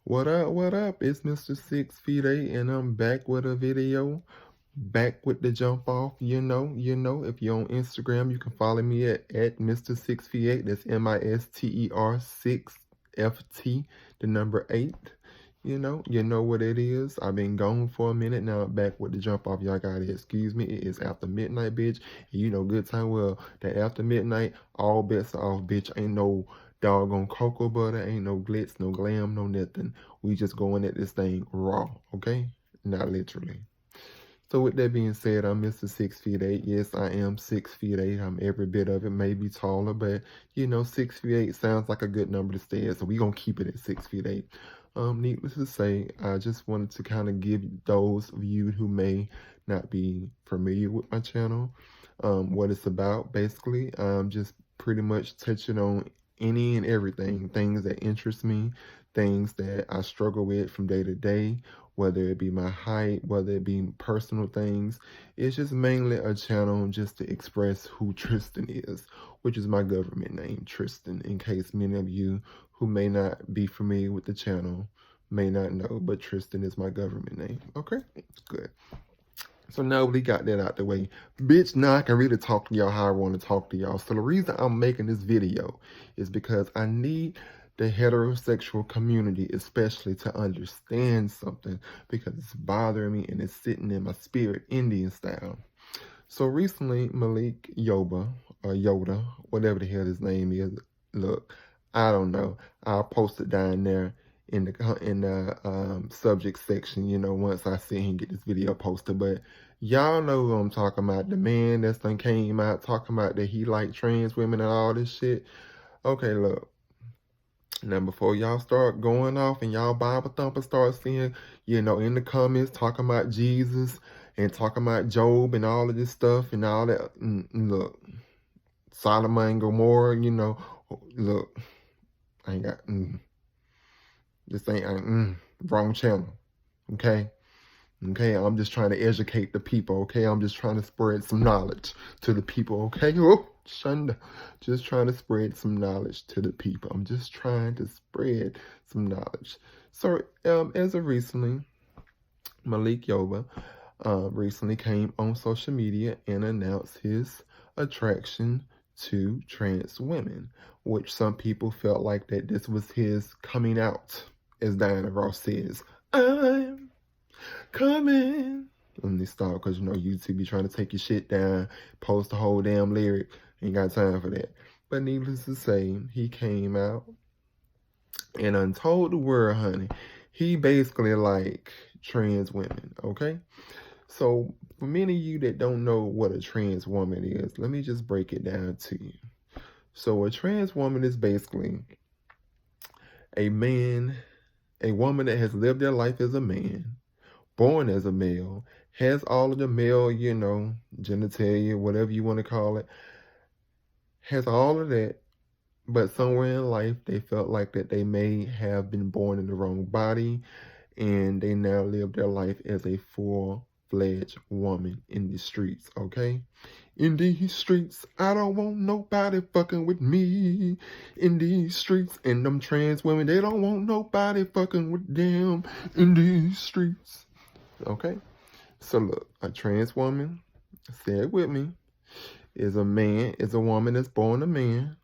What up, what up? It's Mr. 6 feet 8 and I'm back with a video. Back with the jump off, if you're on Instagram, you can follow me at Mr. 6 feet 8. That's MISTER 6FT, the number 8. You know what it is. I've been gone for a minute now. I'm back with the jump off. Y'all gotta excuse me. It is after midnight, bitch. And you know good time well that after midnight, all bets are off, bitch. Ain't no doggone cocoa butter, ain't no glitz, no glam, no nothing. We just going at this thing raw, okay? Not literally. So with that being said, I'm Mr. 6 feet 8. Yes, I am 6 feet 8. I'm every bit of it, maybe taller, but 6 feet 8 sounds like a good number to stay at. So we're gonna keep it at 6 feet 8. Needless to say, I just wanted to kind of give those of you who may not be familiar with my channel, what it's about. Basically, just pretty much touching on any and everything, things that interest me, things that I struggle with from day to day, whether it be my height, whether it be personal things. It's just mainly a channel just to express who Tristan is, which is my government name, Tristan, in case many of you who may not be familiar with the channel may not know, but Tristan is my government name. Okay, good. So now we got that out the way. Bitch, now I can really talk to y'all how I want to talk to y'all. So the reason I'm making this video is because I need the heterosexual community especially to understand something, because it's bothering me and it's sitting in my spirit Indian style. So recently, Malik Yoba, or Yoda, whatever the hell his name is, look, I don't know. I'll post it down there in the subject section, once I see him get this video posted. But y'all know who I'm talking about. The man that's done came out talking about that he like trans women and all this shit. Okay, look. Now, before y'all start going off and y'all Bible thumpers start seeing, in the comments talking about Jesus and talking about Job and all of this stuff and all that, look, Sodom and Gomorrah, look, I ain't got, this ain't, wrong channel, okay? Okay, I'm just trying to educate the people, okay? I'm just trying to spread some knowledge to the people, okay? Oh, Shunda. Just trying to spread some knowledge to the people. I'm just trying to spread some knowledge. So, as of recently, Malik Yoba recently came on social media and announced his attraction to trans women, which some people felt like that this was his coming out, as Diana Ross says. I'm coming. Let me stop, because YouTube be trying to take your shit down, post the whole damn lyric. Ain't got time for that. But needless to say, he came out and untold the world, honey. He basically like trans women, okay? So for many of you that don't know what a trans woman is, let me just break it down to you. So a trans woman is basically a woman that has lived their life as a man, born as a male, has all of the male, genitalia, whatever you want to call it, has all of that, but somewhere in life they felt like that they may have been born in the wrong body, and they now live their life as a full-fledged woman in the streets, okay? In these streets, I don't want nobody fucking with me. In these streets, and them trans women, they don't want nobody fucking with them in these streets. Okay? So look, a trans woman, say it with me, is a woman that's born a man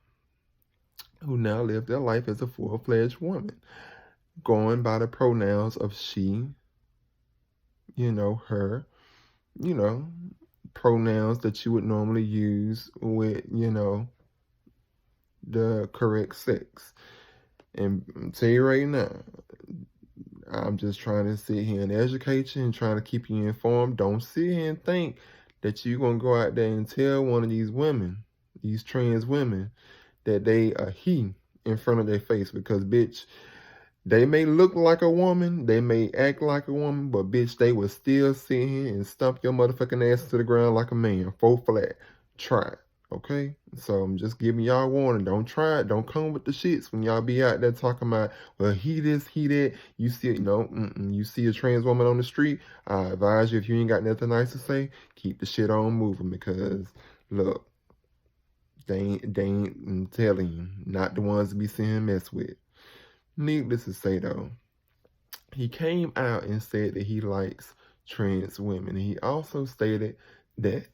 who now live their life as a full-fledged woman, going by the pronouns of she, her, pronouns that you would normally use with, the correct sex. And I'll tell you right now, I'm just trying to sit here and educate you and trying to keep you informed. Don't sit here and think that you're going to go out there and tell one of these women, these trans women, that they are he in front of their face. Because, bitch, they may look like a woman, they may act like a woman, but, bitch, they will still sit here and stomp your motherfucking ass to the ground like a man. Full flat. Try it. Okay, so I'm just giving y'all a warning. Don't try it. Don't come with the shits when y'all be out there talking about, well, he this, he that. You see, you see a trans woman on the street, I advise you, if you ain't got nothing nice to say, keep the shit on moving, because look, they ain't, I'm telling you, not the ones to be seeing mess with. Needless to say though, he came out and said that he likes trans women. He also stated that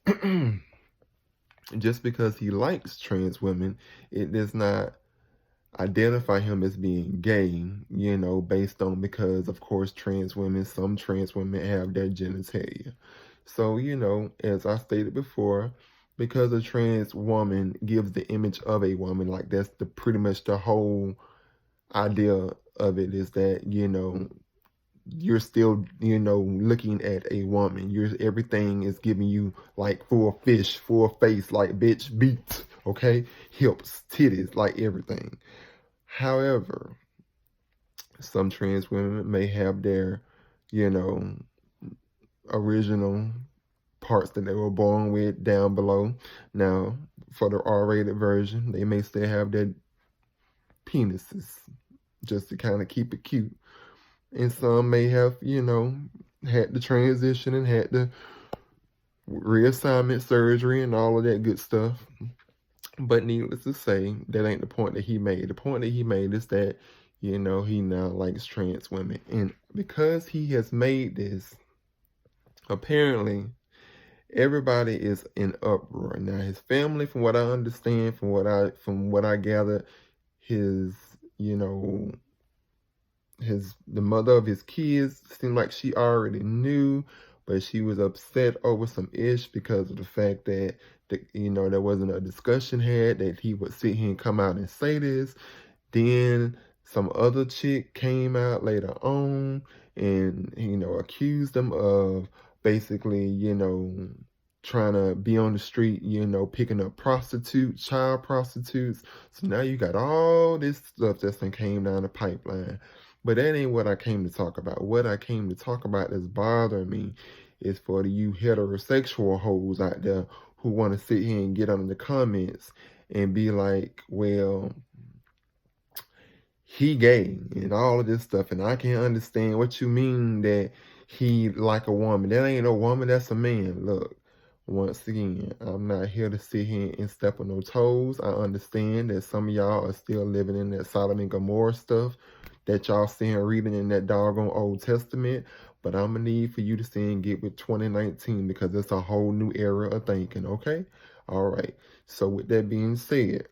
just because he likes trans women, it does not identify him as being gay, based on, because of course some trans women have their genitalia. So, as I stated before, because a trans woman gives the image of a woman, like that's the pretty much the whole idea of it, is that, you're still, looking at a woman. Everything is giving you like full fish, full face, like bitch beats, okay? Hips, titties, like everything. However, some trans women may have their, original parts that they were born with down below. Now, for the R-rated version, they may still have their penises, just to kind of keep it cute. And some may have, had the transition and had the reassignment surgery and all of that good stuff. But needless to say, that ain't the point that he made. The point that he made is that, he now likes trans women. And because he has made this, apparently everybody is in uproar. Now his family, from what I understand, from what I gather, his, the mother of his kids seemed like she already knew, but she was upset over some ish because of the fact that there wasn't a discussion had, that he would sit here and come out and say this. Then some other chick came out later on and accused him of basically trying to be on the street, picking up child prostitutes. So now you got all this stuff that's came down the pipeline. But that ain't what I came to talk about. What I came to talk about that's bothering me is for you heterosexual hoes out there who want to sit here and get under the comments and be like, well, he gay and all of this stuff, and I can't understand what you mean that he like a woman. That ain't a woman, that's a man. Look, once again, I'm not here to sit here and step on no toes. I understand that some of y'all are still living in that Sodom and Gomorrah stuff that y'all seeing reading in that doggone Old Testament. But I'm going to need for you to see and get with 2019, because it's a whole new era of thinking, okay? All right. So with that being said,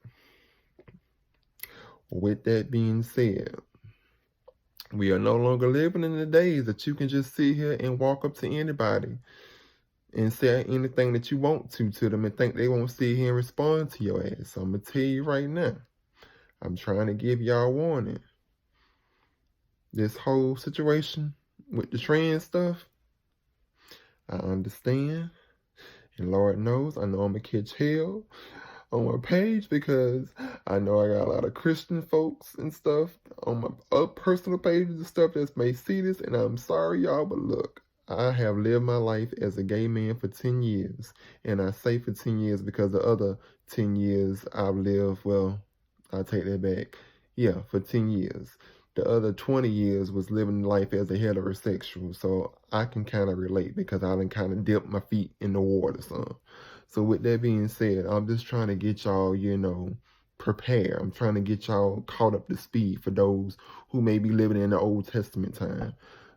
we are no longer living in the days that you can just sit here and walk up to anybody and say anything that you want to them and think they won't sit here and respond to your ass. So I'm going to tell you right now, I'm trying to give y'all warning. This whole situation with the trans stuff, I understand. And Lord knows, I know I'm going to catch hell on my page, because I know I got a lot of Christian folks and stuff on my personal pages and stuff that may see this, and I'm sorry, y'all, but look, I have lived my life as a gay man for 10 years, and I say for 10 years because the other 10 years I've lived, well, I take that back, yeah, for 10 years. The other 20 years was living life as a heterosexual, so I can kind of relate because I done kind of dipped my feet in the water some. So with that being said, I'm just trying to get y'all, prepared. I'm trying to get y'all caught up to speed for those who may be living in the Old Testament time.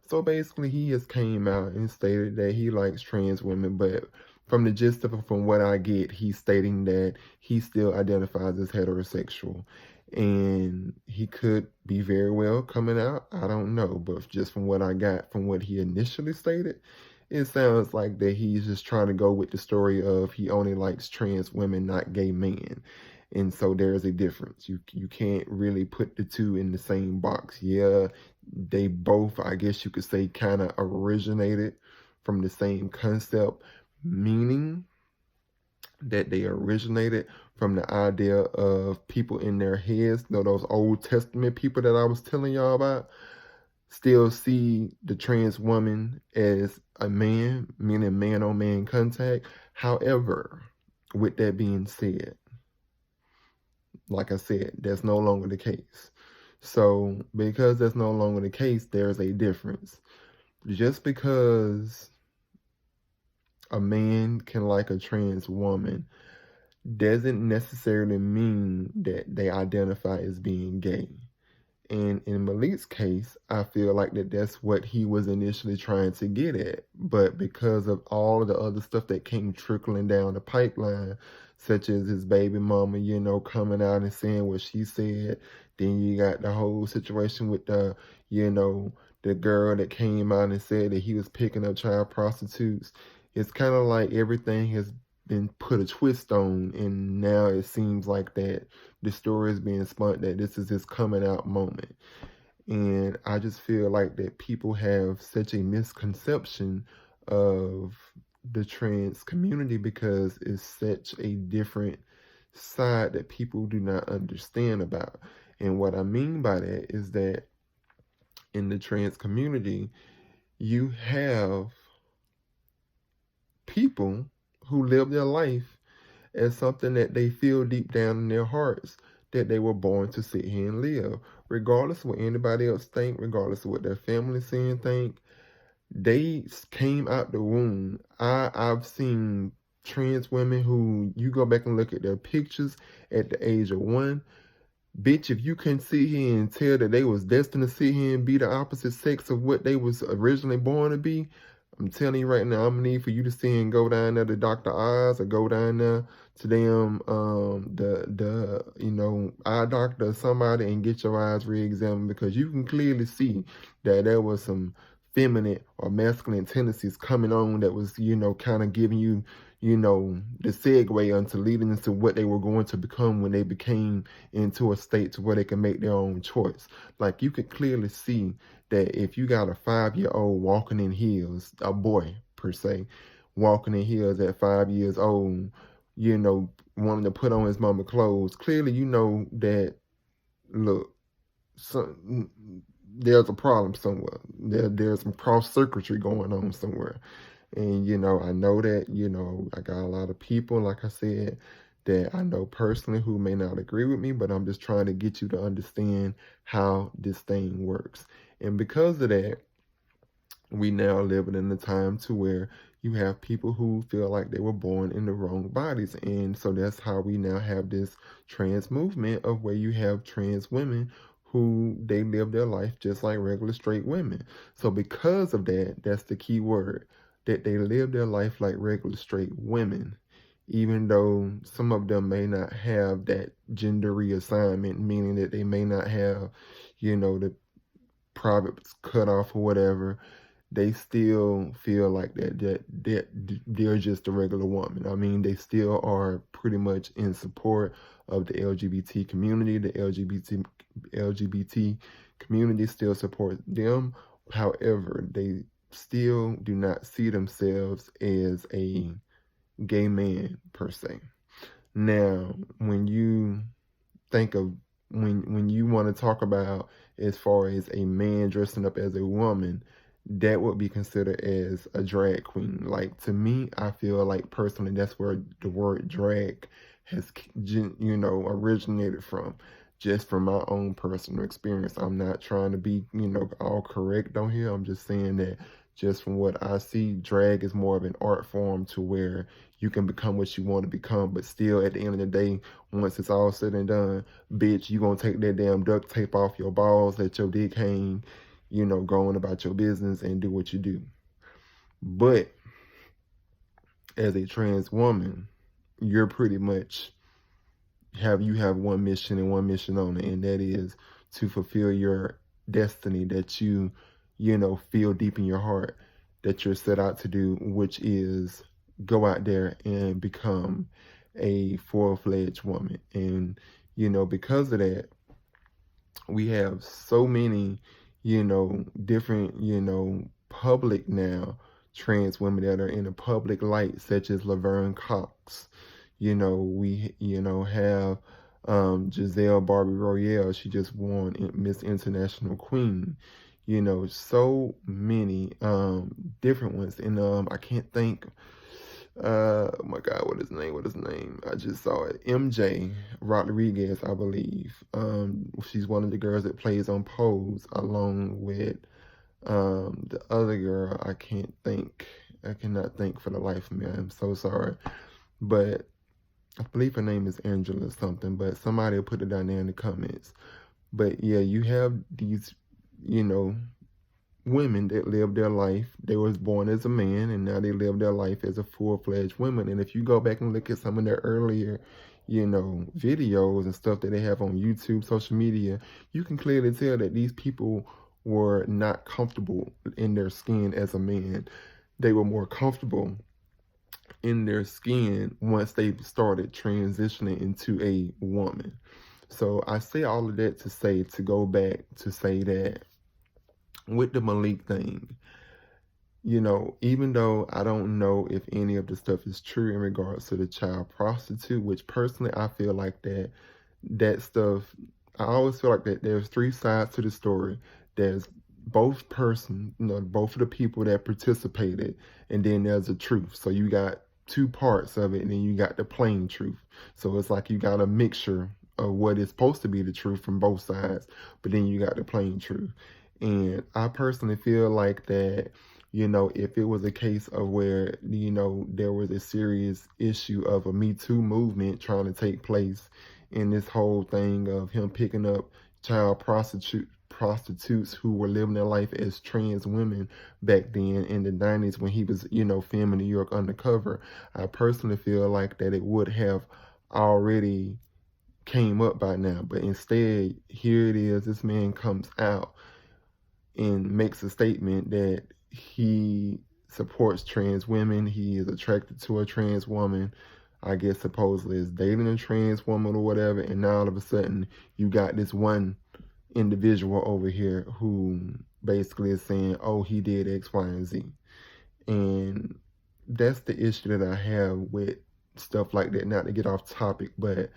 So basically, he has came out and stated that he likes trans women, but from the gist of it, from what I get, he's stating that he still identifies as heterosexual. And he could be very well coming out. I don't know. But just from what I got, from what he initially stated, it sounds like that he's just trying to go with the story of he only likes trans women, not gay men. And so there's a difference. You can't really put the two in the same box. Yeah, they both, I guess you could say, kind of originated from the same concept, meaning that they originated from the idea of people in their heads, those Old Testament people that I was telling y'all about, still see the trans woman as a man, meaning man-on-man contact. However, with that being said, like I said, that's no longer the case. So because that's no longer the case, there's a difference. Just because a man can like a trans woman doesn't necessarily mean that they identify as being gay. And in Malik's case, I feel like that's what he was initially trying to get at. But because of all of the other stuff that came trickling down the pipeline, such as his baby mama, coming out and saying what she said, then you got the whole situation with the girl that came out and said that he was picking up child prostitutes. It's kind of like everything has been put a twist on, and now it seems like that the story is being spun that this is his coming out moment. And I just feel like that people have such a misconception of the trans community because it's such a different side that people do not understand about. And what I mean by that is that in the trans community, you have people who live their life as something that they feel deep down in their hearts that they were born to sit here and live. Regardless of what anybody else think, regardless of what their family saying think, they came out the womb. I've seen trans women who you go back and look at their pictures at the age of 1. Bitch, if you couldn't sit here and tell that they was destined to sit here and be the opposite sex of what they was originally born to be, I'm telling you right now, I'm gonna need for you to see and go down there to Dr. Oz or go down there to them the eye doctor or somebody and get your eyes re-examined, because you can clearly see that there was some feminine or masculine tendencies coming on that was, kind of giving you, the segue into leading into what they were going to become when they became into a state to where they can make their own choice. Like, you could clearly see that if you got a 5-year-old walking in heels, a boy per se, walking in heels at 5 years old, wanting to put on his mama clothes, clearly you know that, look, there's a problem somewhere. There's some cross circuitry going on somewhere. And, I know that, I got a lot of people, like I said, that I know personally who may not agree with me, but I'm just trying to get you to understand how this thing works. And because of that, we now live in a time to where you have people who feel like they were born in the wrong bodies. And so that's how we now have this trans movement of where you have trans women who they live their life just like regular straight women. So because of that, that's the key word, that they live their life like regular straight women, even though some of them may not have that gender reassignment, meaning that they may not have, the privates cut off or whatever. They still feel like that they're just a regular woman. I mean, they still are pretty much in support of the LGBT community. The LGBT community still supports them. However, they still do not see themselves as a gay man per se. Now, when you think of when you want to talk about as far as a man dressing up as a woman, that would be considered as a drag queen. Like, to me, I feel like personally that's where the word drag has, originated from, just from my own personal experience. I'm not trying to be, all correct on here. I'm just saying that just from what I see, drag is more of an art form to where you can become what you want to become, but still at the end of the day, once it's all said and done, bitch, you gonna take that damn duct tape off your balls, let your dick hang, going about your business and do what you do. But as a trans woman, you're pretty much have one mission and one mission only, and that is to fulfill your destiny that you feel deep in your heart that you're set out to do, which is go out there and become a full-fledged woman. And because of that, we have so many different public now trans women that are in a public light, such as Laverne Cox. We have Giselle Barbie Royale. She just won Miss International Queen. So many different ones. And I can't think, oh my God, what is his name? I just saw it. MJ Rodriguez, I believe. She's one of the girls that plays on Pose, along with the other girl. I cannot think for the life of me. I'm so sorry. But I believe her name is Angela something, but somebody will put it down there in the comments. But yeah, you have these, you know, women that live their life. They was born as a man and now they live their life as a full-fledged woman. And if you go back and look at some of their earlier, videos and stuff that they have on YouTube, social media, you can clearly tell that these people were not comfortable in their skin as a man. They were more comfortable in their skin once they started transitioning into a woman. So I say all of that to go back to say that with the Malik thing, even though I don't know if any of the stuff is true in regards to the child prostitute, which personally I feel like that stuff, I always feel like that there's three sides to the story. There's both both of the people that participated, and then there's the truth. So you got two parts of it, and then you got the plain truth. So it's like you got a mixture of what is supposed to be the truth from both sides, but then you got the plain truth. And I personally feel like that, if it was a case of where, there was a serious issue of a Me Too movement trying to take place in this whole thing of him picking up child prostitutes who were living their life as trans women back then in the 90s when he was, filming New York Undercover, I personally feel like that it would have already came up by now. But instead, here it is, this man comes out and makes a statement that he supports trans women. He is attracted to a trans woman. I guess supposedly is dating a trans woman or whatever. And now all of a sudden you got this one individual over here who basically is saying, oh, he did X, Y, and Z. And that's the issue that I have with stuff like that. Not to get off topic, but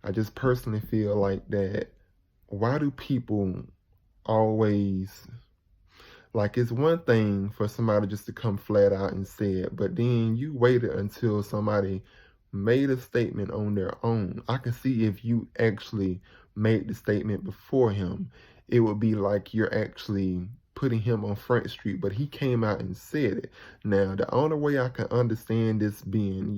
I just personally feel like that, why do people always, like, it's one thing for somebody just to come flat out and say it, but then you waited until somebody made a statement on their own. I can see if you actually made the statement before him, it would be like you're actually putting him on Front Street, but he came out and said it. Now, the only way I can understand this being,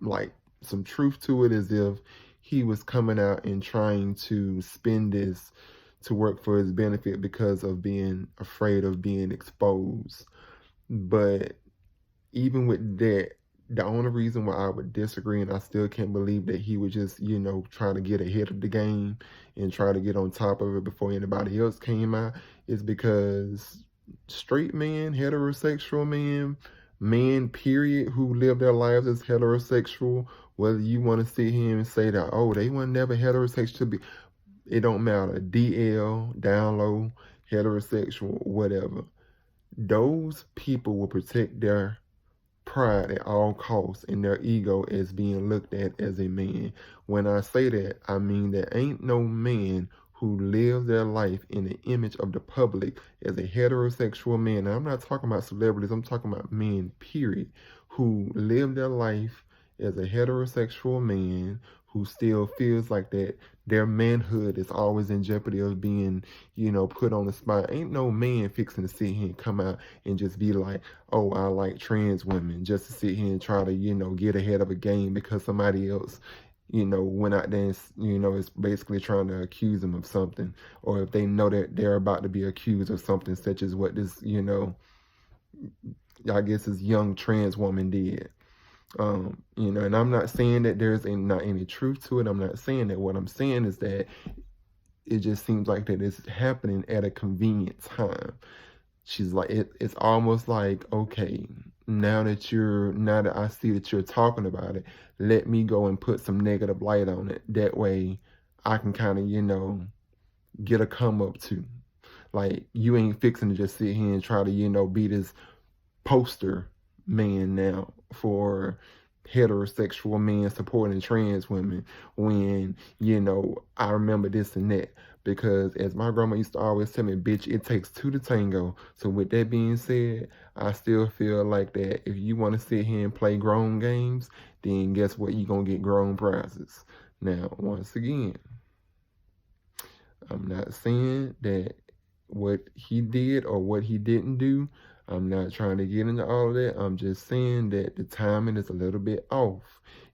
like some truth to it is if he was coming out and trying to spin this to work for his benefit because of being afraid of being exposed. But even with that, the only reason why I would disagree, and I still can't believe that he would just, try to get ahead of the game and try to get on top of it before anybody else came out, is because straight men, heterosexual men, period, who live their lives as heterosexual, whether you want to sit here and say that, oh, they were never heterosexual, it don't matter. DL, down low, heterosexual, whatever. Those people will protect their pride at all costs and their ego as being looked at as a man. When I say that, I mean that ain't no man who lives their life in the image of the public as a heterosexual man. Now, I'm not talking about celebrities, I'm talking about men, period, who live their life as a heterosexual man who still feels like that their manhood is always in jeopardy of being, put on the spot. Ain't no man fixing to sit here and come out and just be like, oh, I like trans women, just to sit here and try to, get ahead of a game because somebody else, went out there and, is basically trying to accuse them of something. Or if they know that they're about to be accused of something such as what this, I guess this young trans woman did. And I'm not saying that there's not any truth to it. I'm not saying that. What I'm saying is that it just seems like that it's happening at a convenient time. She's like, it's almost like, okay, now that I see that you're talking about it, let me go and put some negative light on it. That way I can kind of, get a come up too. Like, you ain't fixing to just sit here and try to, be this poster man now for heterosexual men supporting trans women when, I remember this and that. Because as my grandma used to always tell me, bitch, it takes two to tango. So with that being said, I still feel like that if you want to sit here and play grown games, then guess what? You're going to get grown prizes. Now, once again, I'm not saying that what he did or what he didn't do, I'm not trying to get into all of that. I'm just saying that the timing is a little bit off.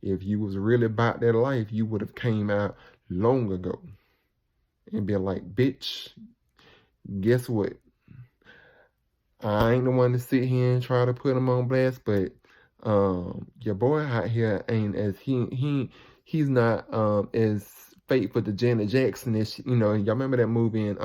If you was really about that life, you would have came out long ago and be like, bitch, guess what? I ain't the one to sit here and try to put him on blast, but your boy out here ain't as he's not as faithful to Janet Jackson as y'all remember that movie in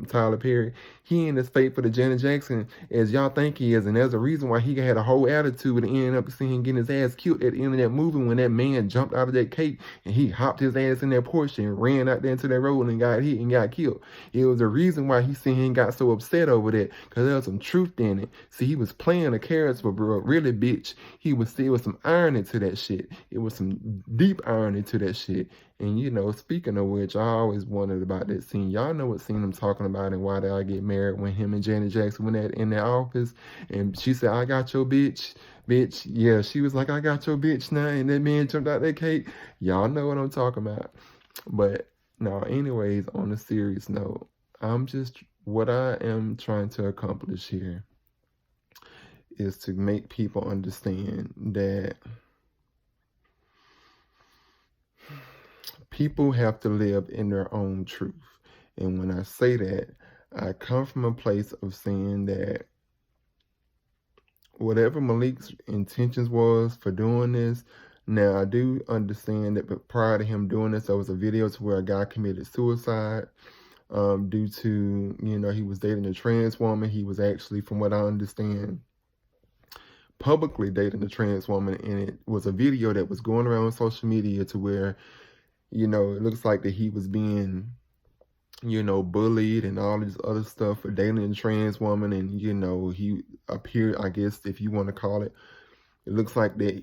Tyler Perry. He ain't as faithful to Janet Jackson as y'all think he is, and there's a reason why he had a whole attitude and ended up seeing him getting his ass killed at the end of that movie when that man jumped out of that cape and he hopped his ass in that Porsche and ran out there into that road and got hit and got killed. It was the reason why he seen him got so upset over that, because there was some truth in it. See, he was playing a character, but really, bitch, it was some irony to that shit. It was some deep irony to that shit. And speaking of which, I always wondered about that scene. Y'all know what scene I'm talking about and why they all get married when him and Janet Jackson went in that office and she said, I got your bitch. Bitch, yeah, she was like, I got your bitch now, and that man jumped out that cake. Y'all know what I'm talking about. But no, anyways, on a serious note, what I am trying to accomplish here is to make people understand that people have to live in their own truth. And when I say that, I come from a place of saying that whatever Malik's intentions was for doing this, now I do understand that, but prior to him doing this, there was a video to where a guy committed suicide due to, he was dating a trans woman. He was actually, from what I understand, publicly dating a trans woman, and it was a video that was going around on social media to where, it looks like that he was being, bullied and all this other stuff for dating a trans woman, and, he appeared, I guess, if you want to call it, it looks like that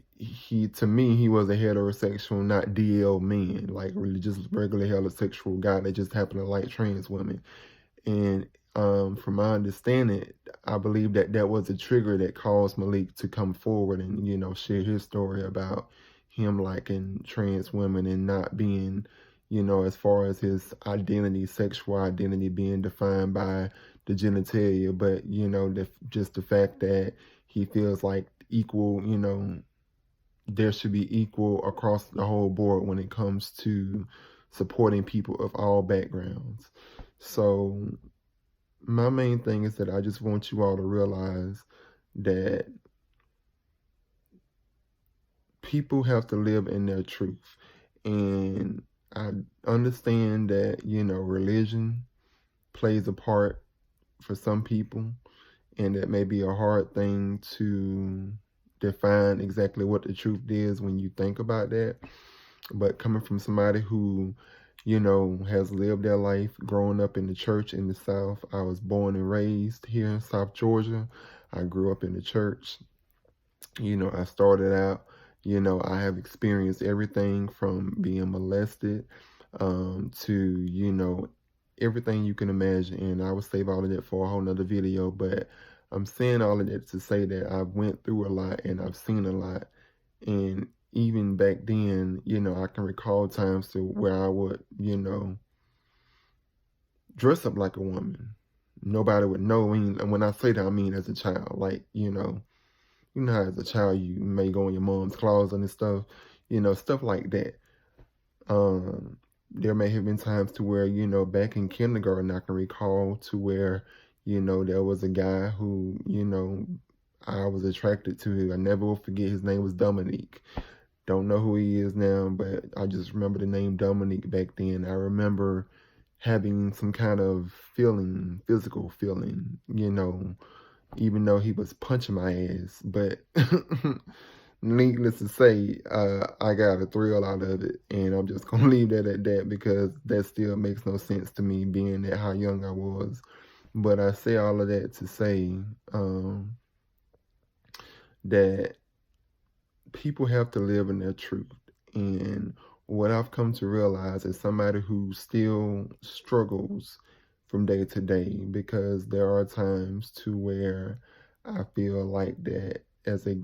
to me, he was a heterosexual, not DL man, like really just regular heterosexual guy that just happened to like trans women. And from my understanding, I believe that was a trigger that caused Malik to come forward and, share his story about him liking trans women and not being, as far as his identity, sexual identity being defined by the genitalia, but, just the fact that he feels like equal, there should be equal across the whole board when it comes to supporting people of all backgrounds. So my main thing is that I just want you all to realize that people have to live in their truth. And I understand that, religion plays a part for some people, and that may be a hard thing to define exactly what the truth is when you think about that. But coming from somebody who, has lived their life growing up in the church in the South. I was born and raised here in South Georgia. I grew up in the church. I started out, I have experienced everything from being molested to, everything you can imagine. And I will save all of that for a whole nother video. But I'm saying all of that to say that I've went through a lot and I've seen a lot. And even back then, I can recall times to where I would, dress up like a woman. Nobody would know. And when I say that, I mean as a child. Like, how as a child you may go in your mom's closet and stuff, stuff like that. There may have been times to where, back in kindergarten, I can recall to where, there was a guy who, I was attracted to. I never will forget. His name was Dominique. Don't know who he is now, but I just remember the name Dominique back then. I remember having some kind of feeling, physical feeling, even though he was punching my ass. But needless to say, I got a thrill out of it, and I'm just going to leave that at that because that still makes no sense to me being at how young I was. But I say all of that to say that people have to live in their truth. And what I've come to realize is somebody who still struggles from day to day, because there are times to where I feel like that as a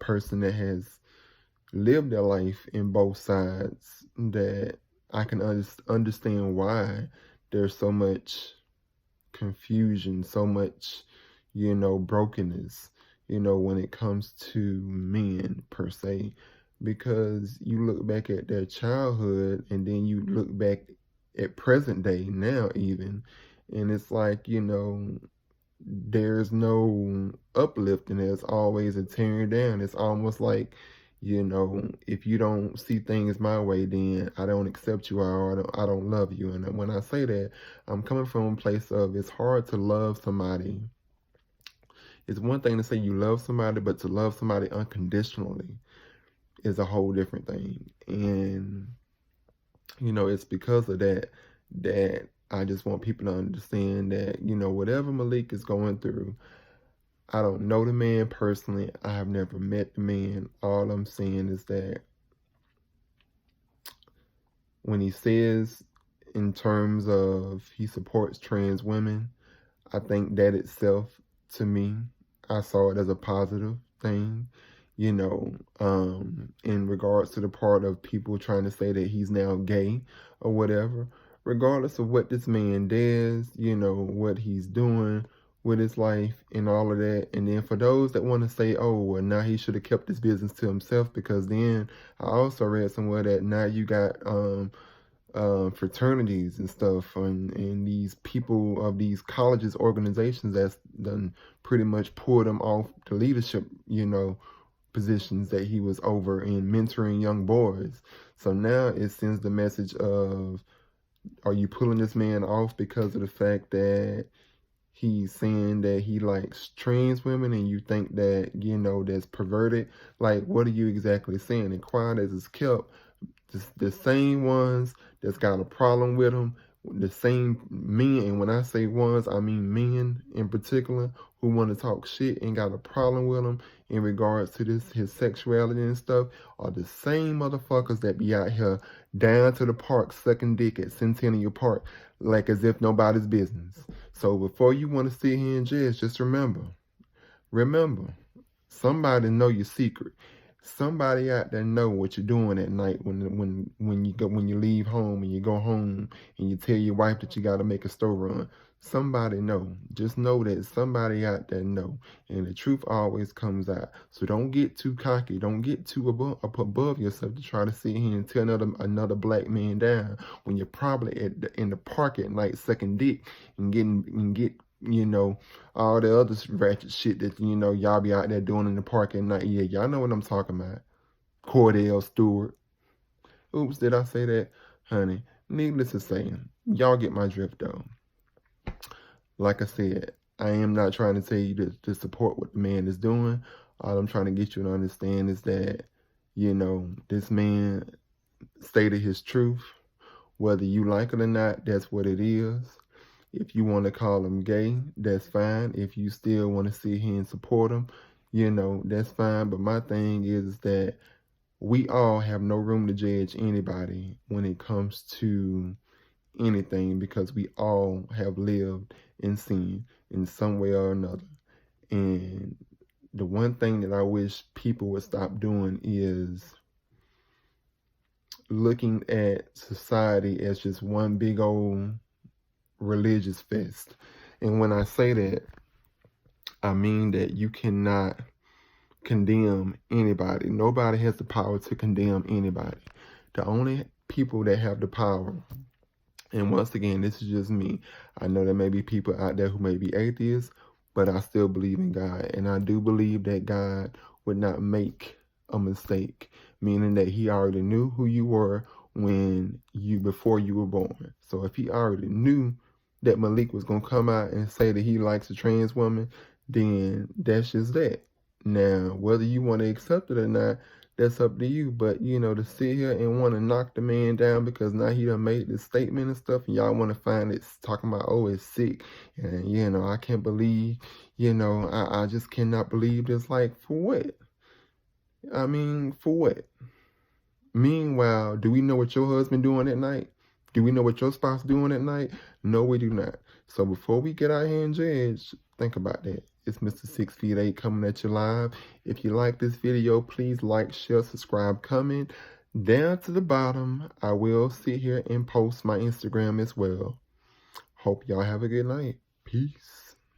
person that has lived their life in both sides, that I can understand why there's so much confusion, so much, brokenness, when it comes to men per se, because you look back at their childhood and then you look back at present day now even. And it's like, there's no uplifting. There's always a tearing down. It's almost like, if you don't see things my way, then I don't accept you, or I don't love you. And when I say that, I'm coming from a place of, it's hard to love somebody. It's one thing to say you love somebody, but to love somebody unconditionally is a whole different thing. And it's because of that I just want people to understand that, whatever Malik is going through, I don't know the man personally. I have never met the man. All I'm saying is that when he says in terms of he supports trans women, I think that itself, to me, I saw it as a positive thing. In regards to the part of people trying to say that he's now gay or whatever, regardless of what this man does, what he's doing with his life and all of that. And then for those that want to say, oh, well, now he should have kept his business to himself, because then I also read somewhere that now you got fraternities and stuff, and these people of these colleges, organizations that's done pretty much pulled him off the leadership, positions that he was over in mentoring young boys. So now it sends the message of, are you pulling this man off because of the fact that he's saying that he likes trans women, and you think that, that's perverted? Like, what are you exactly saying? And quiet as it's kept, the same ones that's got a problem with him, the same men, and when I say ones, I mean men in particular, who want to talk shit and got a problem with him in regards to his sexuality and stuff, are the same motherfuckers that be out here down to the park sucking dick at Centennial Park like as if nobody's business. So before you want to sit here and judge, just remember, somebody know your secret. Somebody out there know what you're doing at night when you leave home and you go home and you tell your wife that you got to make a store run. Somebody know. Just know that somebody out there know, and the truth always comes out. So don't get too cocky. Don't get too above yourself to try to sit here and tear another black man down when you're probably in the park at night sucking dick and get all the other ratchet shit that, y'all be out there doing in the park at night. Yeah, y'all know what I'm talking about. Cordell Stewart. Oops, did I say that? Honey, needless to say, y'all get my drift though. Like I said, I am not trying to tell you to support what the man is doing. All I'm trying to get you to understand is that, this man stated his truth. Whether you like it or not, that's what it is. If you want to call him gay, that's fine. If you still want to sit here and support him, that's fine. But my thing is that we all have no room to judge anybody when it comes to anything, because we all have lived in sin in some way or another. And the one thing that I wish people would stop doing is looking at society as just one big old religious fest. And when I say that, I mean that you cannot condemn anybody. Nobody has the power to condemn anybody. The only people that have the power, and once again, this is just me, I know there may be people out there who may be atheists, but I still believe in God. And I do believe that God would not make a mistake, meaning that he already knew who you were before you were born. So if he already knew that Malik was going to come out and say that he likes a trans woman, then that's just that. Now, whether you want to accept it or not, that's up to you. But, to sit here and want to knock the man down because now he done made this statement and stuff, and y'all want to find it talking about, oh, it's sick. And, I can't believe, I just cannot believe this. Like, for what? I mean, for what? Meanwhile, do we know what your husband doing at night? Do we know what your spouse doing at night? No, we do not. So before we get out here and judge, think about that. It's Mr. 6'8" coming at you live. If you like this video, please like, share, subscribe, comment. Down to the bottom, I will sit here and post my Instagram as well. Hope y'all have a good night. Peace.